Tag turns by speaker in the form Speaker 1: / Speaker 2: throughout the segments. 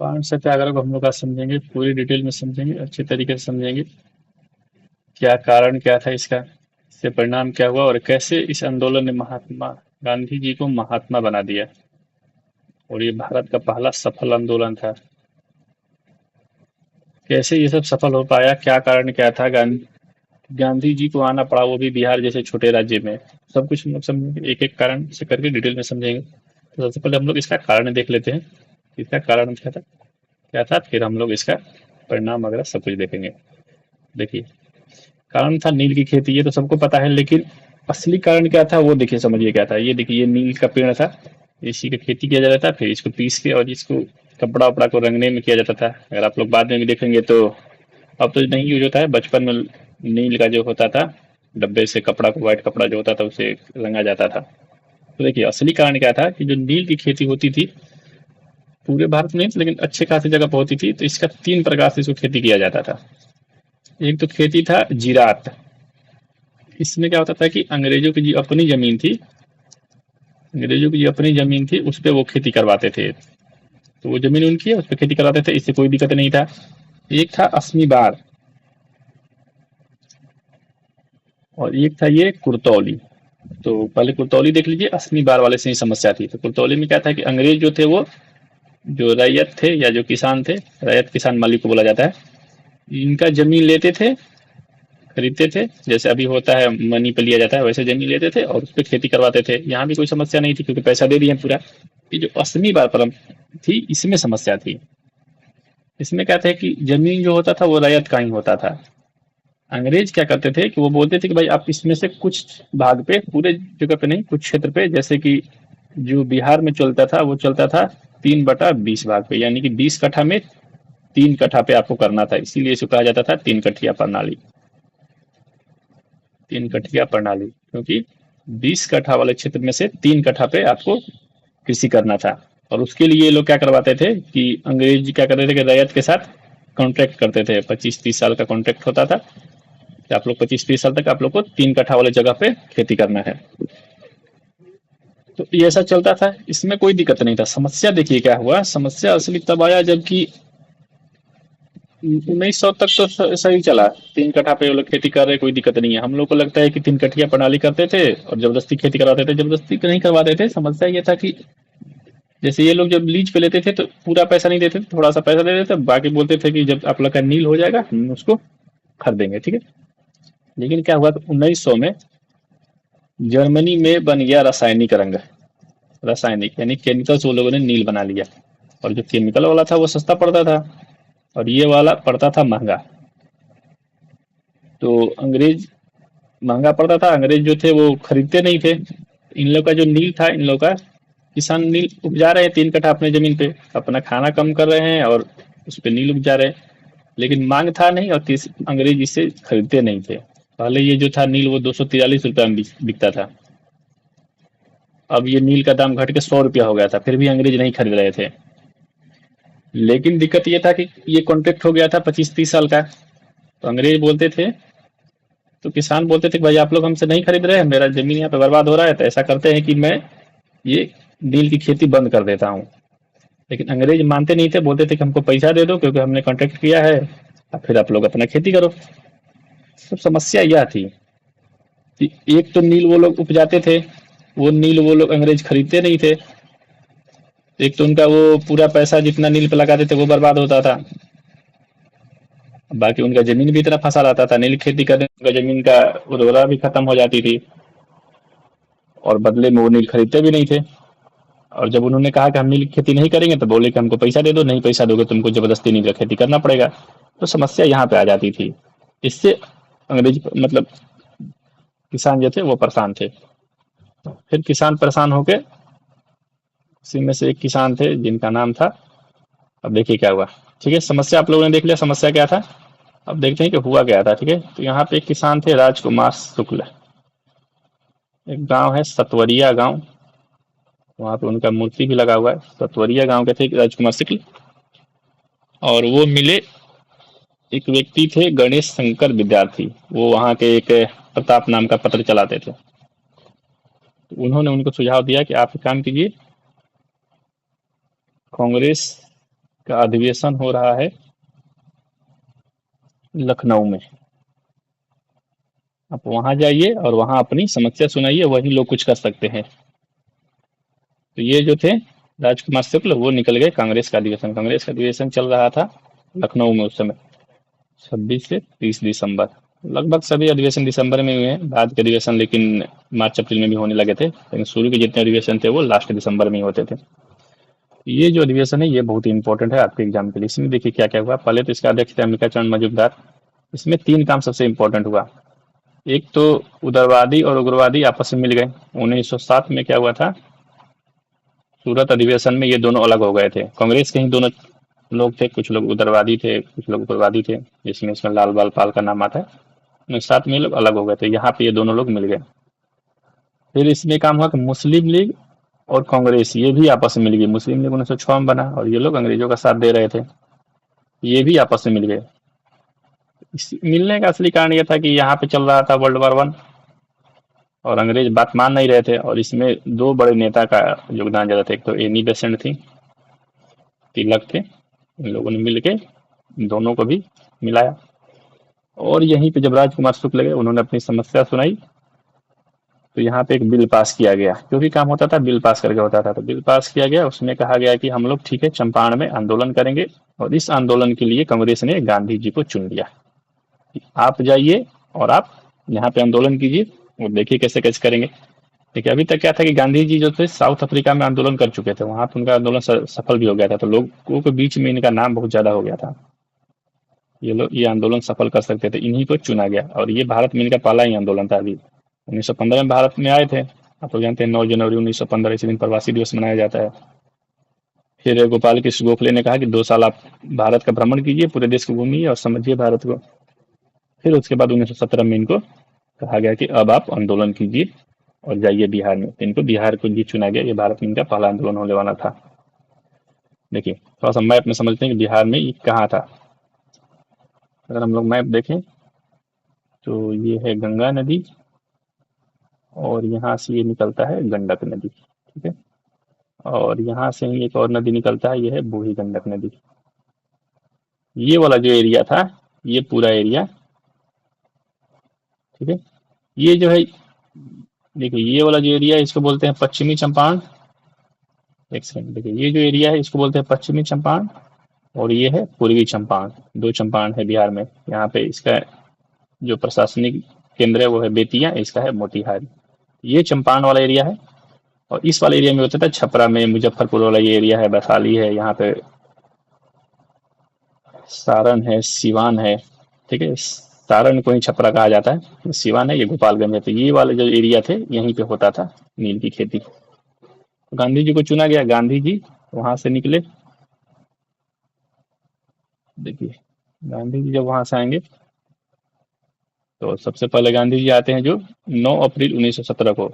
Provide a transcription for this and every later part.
Speaker 1: पांच सत्याग्रह को हम लोग आज समझेंगे, पूरी डिटेल में समझेंगे, अच्छे तरीके से समझेंगे। क्या कारण क्या था इसका, इससे परिणाम क्या हुआ और कैसे इस आंदोलन ने महात्मा गांधी जी को महात्मा बना दिया। और ये भारत का पहला सफल आंदोलन था। कैसे ये सब सफल हो पाया, क्या कारण क्या था, गांधी जी को आना पड़ा, वो भी बिहार जैसे छोटे राज्य में। सब कुछ हम लोग समझेंगे, एक एक कारण से करके डिटेल में समझेंगे। तो सबसे पहले हम लोग इसका कारण देख लेते हैं। इसका कारण क्या था, फिर हम लोग इसका परिणाम वगैरह सब कुछ देखेंगे। देखिए, कारण था नील की खेती, ये तो सबको पता है, लेकिन असली कारण क्या था वो देखिए, समझिए क्या था। ये देखिए, ये नील का पेड़ था, इसी की खेती किया जाता था, फिर इसको पीस के और इसको कपड़ा वपड़ा को रंगने में किया जाता था। अगर आप लोग बाद में भी देखेंगे तो अब तो नहीं यूज होता है, बचपन में नील का जो होता था, डब्बे से कपड़ा को, व्हाइट कपड़ा जो होता था उसे रंगा जाता था। तो देखिए, असली कारण क्या था कि जो नील की खेती होती थी, पूरे भारत में नहीं लेकिन अच्छे खासी जगह पर होती थी, तो इसका तीन प्रकार से इसको खेती किया जाता था। एक तो खेती था जीरात। इसमें क्या होता था कि अंग्रेजों की जो अपनी जमीन थी, अंग्रेजों की जो अपनी जमीन थी उस पर वो खेती करवाते थे। तो वो जमीन उनकी है, उस पर खेती करवाते थे, इससे कोई दिक्कत नहीं था। एक था असमी बार, और एक था ये कुर्तौली। तो पहले कुर्तौली देख लीजिए, असमी बार वाले से ही समस्या थी। तो कुर्तौली में क्या था कि अंग्रेज जो थे वो, जो रैयत थे या जो किसान थे, रैयत किसान मालिक को बोला जाता है, इनका जमीन लेते थे, खरीदते थे। जैसे अभी होता है मनी पे लिया जाता है, वैसे जमीन लेते थे और उस पर खेती करवाते थे। यहाँ भी कोई समस्या नहीं थी क्योंकि पैसा दे दिए पूरा। ये जो असली बार परम थी, इसमें समस्या थी। इसमें क्या था कि जमीन जो होता था वो रैयत का ही होता था। अंग्रेज क्या करते थे कि वो बोलते थे कि भाई आप इसमें से कुछ भाग पे, पूरे जगह पे नहीं, कुछ क्षेत्र पे, जैसे कि जो बिहार में चलता था वो चलता था 3/20 भाग पे, यानी कि 20 कट्ठा में 3 कट्ठा पे आपको करना था। इसीलिए इसको कहा जाता था 3 कट्ठिया प्रणाली। 3 कट्ठिया प्रणाली, क्योंकि 20 कट्ठा वाले क्षेत्र में से 3 कट्ठा पे आपको कृषि करना था। और उसके लिए ये लोग क्या करवाते थे कि अंग्रेज क्या करते थे कि रैयत के साथ कॉन्ट्रैक्ट करते थे। 25-30 साल का कॉन्ट्रैक्ट होता था कि आप लोग 25-30 साल तक आप लोग को 3 कट्ठा वाले जगह पे खेती करना है। तो ये ऐसा चलता था, इसमें कोई दिक्कत नहीं था। समस्या देखिए क्या हुआ, समस्या असली तब आया जबकि 1900 तक तो सही चला। 3 कट्ठा पे वो लोग खेती कर रहे, कोई दिक्कत नहीं है। हम लोग को लगता है कि 3 कट्ठिया प्रणाली करते थे और जबरदस्ती खेती करवाते थे, जबरदस्ती नहीं करवाते थे। समस्या ये था कि जैसे ये लोग जब लीज पे लेते थे तो पूरा पैसा नहीं देते थे, थोड़ा सा पैसा दे देते थे, बाकी बोलते थे कि जब आप लोग का नील हो जाएगा हम उसको खरीदेंगे, ठीक है। लेकिन क्या हुआ, तो 1900 में जर्मनी में बन गया रासायनिक रंग। रासायनिक यानी केमिकल से वो लोगों ने नील बना लिया। और जो केमिकल वाला था वो सस्ता पड़ता था, और ये वाला पड़ता था महंगा। तो अंग्रेज, महंगा पड़ता था, अंग्रेज जो थे वो खरीदते नहीं थे। इन लोग का जो नील था, इन लोग का किसान नील उपजा रहे हैं 3 कट्ठा अपने जमीन पे, अपना खाना कम कर रहे हैं और उस पे नील उपजा रहे हैं। लेकिन मांग था नहीं, और अंग्रेज इसे खरीदते नहीं थे। पहले ये जो था नील वो 243 रुपया में बिकता था। अब ये नील का दाम घट के 100 रुपया हो गया था, फिर भी अंग्रेज नहीं खरीद रहे थे। लेकिन दिक्कत ये था कि ये कॉन्ट्रैक्ट हो गया था 25-30 साल का। तो अंग्रेज बोलते थे, तो किसान बोलते थे कि भाई आप लोग हमसे नहीं खरीद रहे हैं, मेरा जमीन यहाँ पे बर्बाद हो रहा है, तो ऐसा करते हैं कि मैं ये नील की खेती बंद कर देता हूँ। लेकिन अंग्रेज मानते नहीं थे, बोलते थे कि हमको पैसा दे दो क्योंकि हमने कॉन्ट्रैक्ट किया है, और फिर आप लोग अपना खेती करो। तो समस्या यह थी कि एक तो नील वो लोग उपजाते थे, वो नील वो लोग अंग्रेज खरीदते नहीं थे। एक तो उनका वो पूरा पैसा जितना नील पे लगाते थे वो बर्बाद होता था, बाकी उनका जमीन भी इतना फंसा रहता था, नील खेती करने का जमीन का उर्वरा भी खत्म हो जाती थी, और बदले में वो नील खरीदते भी नहीं थे। और जब उन्होंने कहा कि हम नील की खेती नहीं करेंगे तो बोले कि हमको पैसा दे दो, नहीं पैसा दोगे तुमको जबरदस्ती नील का खेती करना पड़ेगा। तो समस्या यहाँ पे आ जाती थी। इससे अंग्रेज मतलब किसान जो थे वो परेशान थे। फिर किसान परेशान होके, उसी में से एक किसान थे जिनका नाम था, अब देखिए क्या हुआ। ठीक है, समस्या आप लोगों ने देख लिया, समस्या क्या था। अब देखते हैं कि हुआ क्या था। ठीक है, तो यहाँ पे एक किसान थे राजकुमार शुक्ल। एक गांव है सतवरिया गांव, वहाँ पे उनका मूर्ति भी लगा हुआ है। सतवरिया गांव के थे राजकुमार शुक्ल। और वो मिले, एक व्यक्ति थे गणेश शंकर विद्यार्थी, वो वहाँ के एक प्रताप नाम का पत्र चलाते थे। तो उन्होंने उनको सुझाव दिया कि आप एक काम कीजिए, कांग्रेस का अधिवेशन हो रहा है लखनऊ में। आप वहां जाइए और वहां अपनी समस्या सुनाइए, वही लोग कुछ कर सकते हैं। तो ये जो थे राजकुमार शुक्ल, वो निकल गए कांग्रेस का अधिवेशन। कांग्रेस का अधिवेशन चल रहा था लखनऊ में उस समय, 26 से 30 दिसंबर। लगभग सभी अधिवेशन दिसंबर में हुए हैं, बाद के अधिवेशन लेकिन मार्च अप्रैल में भी होने लगे थे, लेकिन शुरू के जितने अधिवेशन थे वो लास्ट दिसंबर में ही होते थे। ये जो अधिवेशन है ये बहुत ही इंपॉर्टेंट है आपके एग्जाम के लिए। इसमें देखिए क्या क्या हुआ। पहले तो इसका अध्यक्ष थे अंबिका चरण मजूमदार। इसमें तीन काम सबसे इंपॉर्टेंट हुआ। एक तो उदारवादी और उग्रवादी आपस में मिल गए। 1907 में क्या हुआ था, सूरत अधिवेशन में ये दोनों अलग हो गए थे। कांग्रेस के ही दोनों लोग थे, कुछ लोग उदारवादी थे, कुछ लोग उग्रवादी थे, जिसमें इसमें लाल बाल पाल का नाम आता है। 1907 में ये लोग अलग हो गए थे, यहाँ पे ये दोनों लोग मिल गए। फिर इसमें काम हुआ कि मुस्लिम लीग और कांग्रेस ये भी आपस में मिल गई। मुस्लिम लीग 1906 में बना और ये लोग अंग्रेजों का साथ दे रहे थे, ये भी आपस में मिल गए। मिलने का असली कारण यह था कि यहाँ पे चल रहा था वर्ल्ड वॉर 1 और अंग्रेज बात मान नहीं रहे थे, और इसमें दो बड़े नेता का योगदान ज़्यादा था। एक तो एनी बेसेंट थी, तिलक थे, इन लोगों ने मिल के दोनों को भी मिलाया। और यहीं पे जब राजकुमार शुक्ल गए, उन्होंने अपनी समस्या सुनाई, तो यहाँ पे एक बिल पास किया गया। जो भी काम होता था बिल पास करके होता था, तो बिल पास किया गया। उसमें कहा गया कि हम लोग ठीक है चंपारण में आंदोलन करेंगे, और इस आंदोलन के लिए कांग्रेस ने गांधी जी को चुन लिया। आप जाइए और आप यहाँ पे आंदोलन कीजिए और देखिए कैसे कैसे करेंगे। देखिए अभी तक क्या था कि गांधी जी जो थे साउथ अफ्रीका में आंदोलन कर चुके थे, वहां पर उनका आंदोलन सफल भी हो गया था, तो लोगों के बीच में इनका नाम बहुत ज्यादा हो गया था। ये लोग ये आंदोलन सफल कर सकते थे, इन्हीं को चुना गया। और ये भारत में इनका पहला ही आंदोलन था। अभी 1915 में भारत में आए थे। आप लोग जानते हैं 9 जनवरी 1915 इसी दिन प्रवासी दिवस मनाया जाता है। फिर गोपाल कृष्ण गोखले ने कहा कि 2 साल आप भारत का भ्रमण कीजिए, पूरे देश को घूमिए और समझिए भारत को। फिर उसके बाद 1917 में इनको कहा गया कि अब आप आंदोलन कीजिए और जाइए बिहार में। तो इनको बिहार को लिए चुना गया। ये भारत में इनका पहला आंदोलन होने वाला था। देखिए थोड़ा सा मैप में समझते हैं कि बिहार में ये कहाँ था। अगर हम लोग मैप देखें तो ये है गंगा नदी, और यहाँ से ये निकलता है गंडक नदी, ठीक है। और यहाँ से ही एक और नदी निकलता है, ये है बूढ़ी गंडक नदी। ये वाला जो एरिया था, ये पूरा एरिया, ठीक है। ये जो है, देखिए ये वाला जो एरिया है इसको बोलते हैं पश्चिमी चंपारण। एक सेकंड, देखिए ये जो एरिया है इसको बोलते हैं पश्चिमी चंपारण, और ये है पूर्वी चंपारण। दो चंपारण है बिहार में। यहाँ पे इसका जो प्रशासनिक केंद्र है वो है बेतिया, इसका है मोतिहारी। ये चंपारण वाला एरिया है। और इस वाले एरिया में होता था छपरा में, मुजफ्फरपुर वाला ये एरिया है, वैशाली है, यहाँ पे सारण है, सिवान है, ठीक है। सारण को ही छपरा कहा जाता है, सिवान है, ये गोपालगंज है। तो ये वाले जो एरिया थे यहीं पे होता था नील की खेती। तो गांधी जी को चुना गया। गांधी जी वहां से निकले। देखिए गांधी जी जब वहां से आएंगे तो सबसे पहले गांधी जी आते हैं जो 9 अप्रैल 1917 को।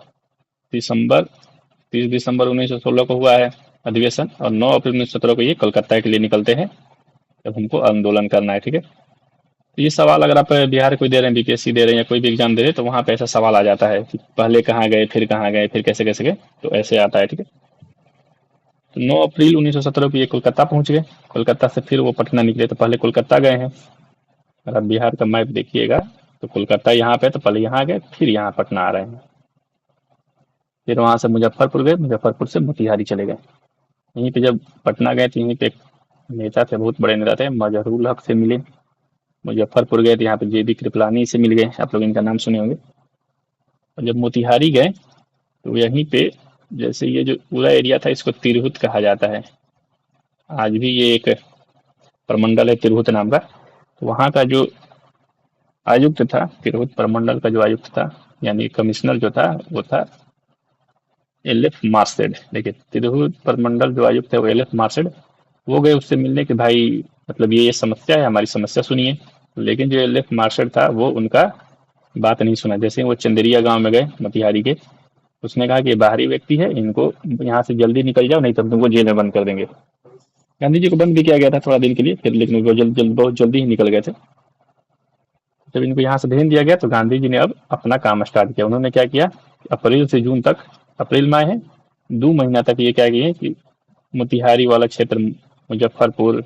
Speaker 1: दिसंबर 30 दिसंबर 1916 को हुआ है अधिवेशन, और 9 अप्रैल 1917 को ये कलकत्ता के लिए निकलते हैं, जब हमको आंदोलन करना है, ठीक है। तो ये सवाल अगर आप बिहार को दे रहे हैं, बीपीएससी दे रहे हैं या कोई भी एग्जाम दे रहे हैं, तो वहाँ पे ऐसा सवाल आ जाता है कि पहले कहाँ गए, फिर कहाँ गए, फिर कैसे कैसे गए, तो ऐसे आता है, ठीक है। तो 9 अप्रैल 1917 को ये कोलकाता पहुंच गए। कोलकाता से फिर वो पटना निकले, तो पहले कोलकाता गए हैं। अगर आप बिहार का मैप देखिएगा तो कोलकाता यहाँ पे, तो पहले यहाँ गए, फिर यहाँ पटना आ रहे हैं। फिर वहां से मुजफ्फरपुर गए, मुजफ्फरपुर से मोतिहारी चले गए। यहीं पे जब पटना गए तो यहीं पे एक नेता थे, बहुत बड़े नेता थे, मजहरूल हक से मिले। मुजफ्फरपुर गए तो यहाँ पे जेबी कृपलानी से मिल गए, आप लोग इनका नाम सुने होंगे। और जब मोतिहारी गए तो यहीं पे, जैसे ये जो पूरा एरिया था इसको तिरहुत कहा जाता है। आज भी ये एक प्रमंडल है तिरहुत नाम का। तो वहाँ का जो आयुक्त था, तिरहुत प्रमंडल का जो आयुक्त था, यानी कमिश्नर जो था, वो था एल एफ मार्सेड। देखिए तिरहुत प्रमंडल जो आयुक्त है वो एल एफ मार्सेड। वो गए उससे मिलने के, भाई मतलब ये समस्या है, हमारी समस्या सुनिए। लेकिन जो एल एफ मार्सेड था वो उनका बात नहीं सुना। जैसे ही वो चंदेरिया गांव में गए मोतिहारी के, उसने कहा कि ये बाहरी व्यक्ति है, इनको यहाँ से जल्दी निकल जाओ, नहीं तो हम तुमको जेल में बंद कर देंगे। गांधी जी को बंद भी किया गया था थोड़ा दिन के लिए, फिर लेकिन वो बहुत जल्दी ही निकल गए थे। जब इनको यहाँ से भेज दिया गया तो गांधी जी ने अब अपना काम स्टार्ट किया। उन्होंने क्या किया, अप्रैल से जून तक, अप्रैल में आए हैं, 2 महीना तक ये क्या किए कि मोतिहारी वाला क्षेत्र मुजफ्फरपुर,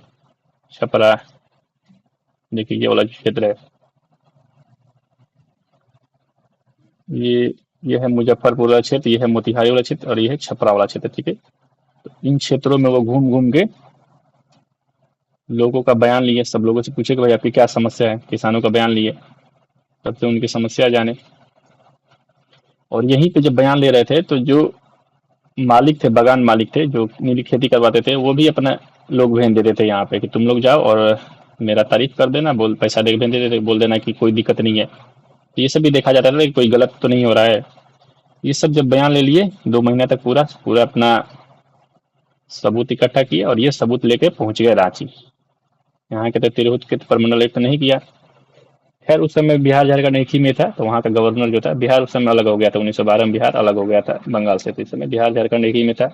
Speaker 1: छपरा, देखिए ये वाला क्षेत्र है, ये ये है मुजफ्फरपुर वाला क्षेत्र, ये है मोतिहारी वाला क्षेत्र और ये है छपरा वाला क्षेत्र, ठीक है। तो इन क्षेत्रों में वो घूम घूम के लोगों का बयान लिए, सब लोगों से पूछे कि भाई आपकी क्या समस्या है, किसानों का बयान लिए, तब से उनकी समस्या जाने। और यहीं पे जब बयान ले रहे थे तो जो मालिक थे, बागान मालिक थे जो नीली खेती करवाते थे, वो भी अपना लोग भेज देते थे यहाँ पे कि तुम लोग जाओ और मेरा तारीफ कर देना, बोल पैसा दे के भेज देते थे, बोल देना कि कोई दिक्कत नहीं है। तो ये सब भी देखा जाता था कि कोई गलत तो नहीं हो रहा है। ये सब जब बयान ले लिए 2 महीने तक पूरा पूरा अपना सबूत इकट्ठा किए और ये सबूत लेके पहुंच गए रांची। यहाँ के तो तिरहुत के तो परमंडल आयुक्त नहीं किया। खैर उस समय बिहार झारखंड एक ही में था, तो वहाँ का गवर्नर जो था, बिहार उस समय अलग हो गया था, 1912 में बिहार अलग हो गया था बंगाल से, तो इस समय बिहार झारखंड एक ही में था।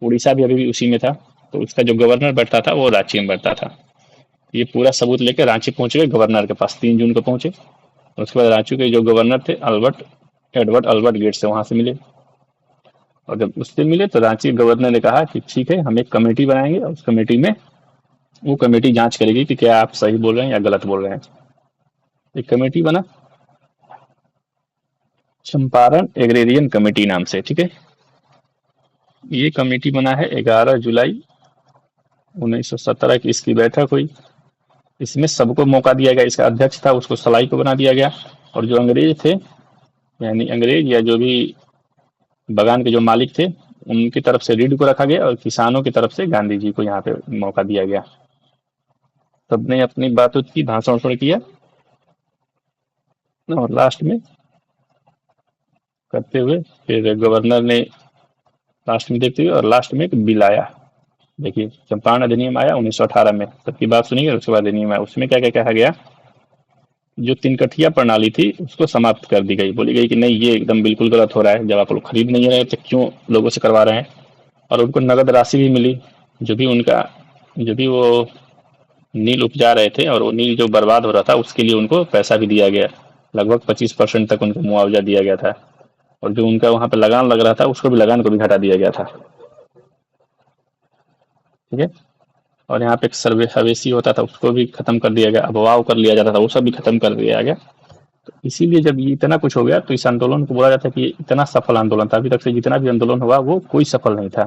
Speaker 1: उड़ीसा भी अभी भी उसी में था, तो उसका जो गवर्नर बैठता था वो रांची में बैठता था। ये पूरा सबूत लेकर रांची पहुंच गए गवर्नर के पास, 3 जून को पहुंचे। और उसके बाद रांची के जो गवर्नर थे एडवर्ड अल्बर्ट गेट से वहां से मिले। और जब उससे मिले तो रांची गवर्नर ने कहा कि ठीक है हम एक कमेटी बनाएंगे और उस कमेटी में वो कमेटी जांच करेगी कि क्या आप सही बोल रहे हैं या गलत बोल रहे हैं। एक कमेटी बना, चंपारण एग्रेरियन कमेटी नाम से, ठीक है। ये कमेटी बना है 11 जुलाई 1917 की इसकी बैठक हुई। इसमें सबको मौका दिया गया, इसका अध्यक्ष था उसको सलाई को बना दिया गया। और जो अंग्रेज थे, यानी अंग्रेज या जो भी बगान के जो मालिक थे, उनकी तरफ से रीड को रखा गया और किसानों की तरफ से गांधी जी को यहाँ पे मौका दिया गया। सबने अपनी बात की, भाषण किया और लास्ट में करते हुए फिर गवर्नर ने लास्ट में देखते हुए और लास्ट में एक बिल आया। देखिए चंपारण अधिनियम आया 1918 में, सबकी बात सुनिए। उसके बाद अधिनियम आया, उसमें क्या क्या कहा गया, जो तीन कठिया प्रणाली थी उसको समाप्त कर दी गई। बोली गई कि नहीं ये एकदम बिल्कुल गलत हो रहा है, जब आप लोग खरीद नहीं रहे तो क्यों लोगों से करवा रहे हैं। और उनको नगद राशि भी मिली, जो भी उनका जो भी वो नील उपजा रहे थे और वो नील जो बर्बाद हो रहा था उसके लिए उनको पैसा भी दिया गया। लगभग 25% तक उनको मुआवजा दिया गया था। और जो उनका वहां पर लगान लग रहा था उसको भी लगान को भी घटा दिया गया था, ठीक है। और यहाँ पे एक सर्वे हवेसी होता था उसको भी खत्म कर दिया गया, अगवाव कर लिया जाता था वो सब भी खत्म कर दिया गया। तो इसीलिए जब ये इतना कुछ हो गया तो इस आंदोलन को बोला जाता है कि ये इतना सफल आंदोलन था, अभी तक से जितना भी आंदोलन हुआ वो कोई सफल नहीं था।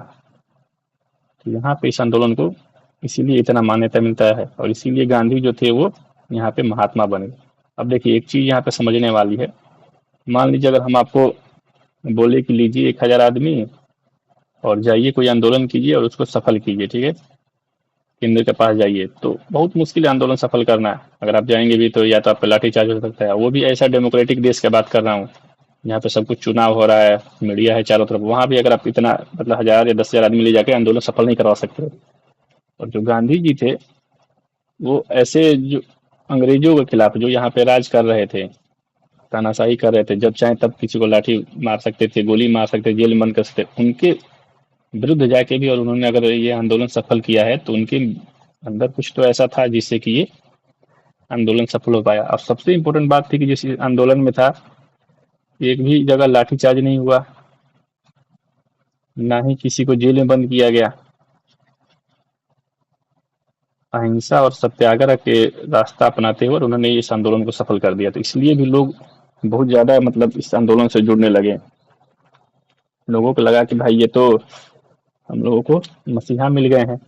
Speaker 1: तो यहाँ पे इस आंदोलन को इसीलिए इतना मान्यता मिलता है और इसीलिए गांधी जो थे वो यहाँ पे महात्मा बने। अब देखिए एक चीज यहाँ पे समझने वाली है, मान लीजिए अगर हम आपको बोले कि लीजिए 1000 आदमी और जाइए कोई आंदोलन कीजिए और उसको सफल कीजिए, ठीक है, केंद्र के पास जाइए, तो बहुत मुश्किल है आंदोलन सफल करना है। अगर आप जाएंगे भी तो या तो आप पे लाठीचार्ज हो सकता है, वो भी ऐसा डेमोक्रेटिक देश की बात कर रहा हूँ यहाँ पे सब कुछ चुनाव हो रहा है, मीडिया है चारों तरफ, वहां भी अगर आप इतना मतलब 1000 या 10,000 आदमी ले जाके आंदोलन सफल नहीं करवा सकते। और जो गांधी जी थे वो ऐसे जो अंग्रेजों के खिलाफ जो यहाँ पे राज कर रहे थे, तानाशाही कर रहे थे, जब चाहे तब किसी को लाठी मार सकते थे, गोली मार सकते, जेल में बंद कर सकते, उनके विरुद्ध जाके भी और उन्होंने अगर ये आंदोलन सफल किया है तो उनके अंदर कुछ तो ऐसा था जिससे कि ये आंदोलन सफल हो पाया। और सबसे इम्पोर्टेंट बात थी कि जिस आंदोलन में था एक भी जगह लाठीचार्ज नहीं हुआ, ना ही किसी को जेल में बंद किया गया। अहिंसा और सत्याग्रह के रास्ता अपनाते हुए उन्होंने इस आंदोलन को सफल कर दिया। तो इसलिए भी लोग बहुत ज्यादा मतलब इस आंदोलन से जुड़ने लगे। लोगों को लगा कि भाई ये तो हम लोगों को मसीहा मिल गए हैं।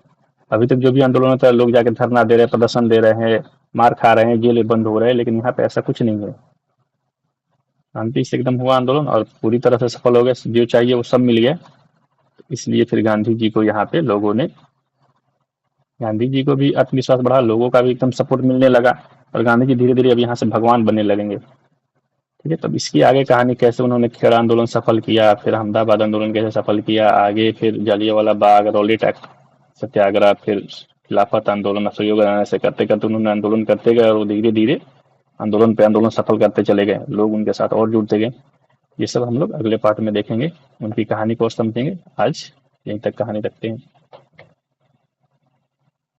Speaker 1: अभी तक जो भी आंदोलन होता है लोग जाके धरना दे रहे हैं, प्रदर्शन दे रहे हैं, मार खा रहे हैं, जेल बंद हो रहे हैं, लेकिन यहाँ पे ऐसा कुछ नहीं है। शांति से एकदम हुआ आंदोलन और पूरी तरह से सफल हो गया, जो चाहिए वो सब मिल गया। इसलिए फिर गांधी जी को यहाँ पे लोगों ने, गांधी जी को भी आत्मविश्वास बढ़ा, लोगों का भी एकदम सपोर्ट मिलने लगा और गांधी जी धीरे धीरे अब यहाँ से भगवान बनने लगेंगे, ठीक है। तब इसकी आगे कहानी कैसे उन्होंने खेड़ा आंदोलन सफल किया, फिर अहमदाबाद आंदोलन कैसे सफल किया, आगे फिर जलियांवाला बाग, रॉलेट एक्ट सत्याग्रह, फिर खिलाफत आंदोलन, असहयोग से करते करते उन्होंने आंदोलन करते गए और वो धीरे धीरे आंदोलन पे आंदोलन सफल करते चले गए, लोग उनके साथ और जुड़ते गए। ये सब हम लोग अगले पार्ट में देखेंगे, उनकी कहानी को और समझेंगे। आज यहीं तक कहानी रखते हैं।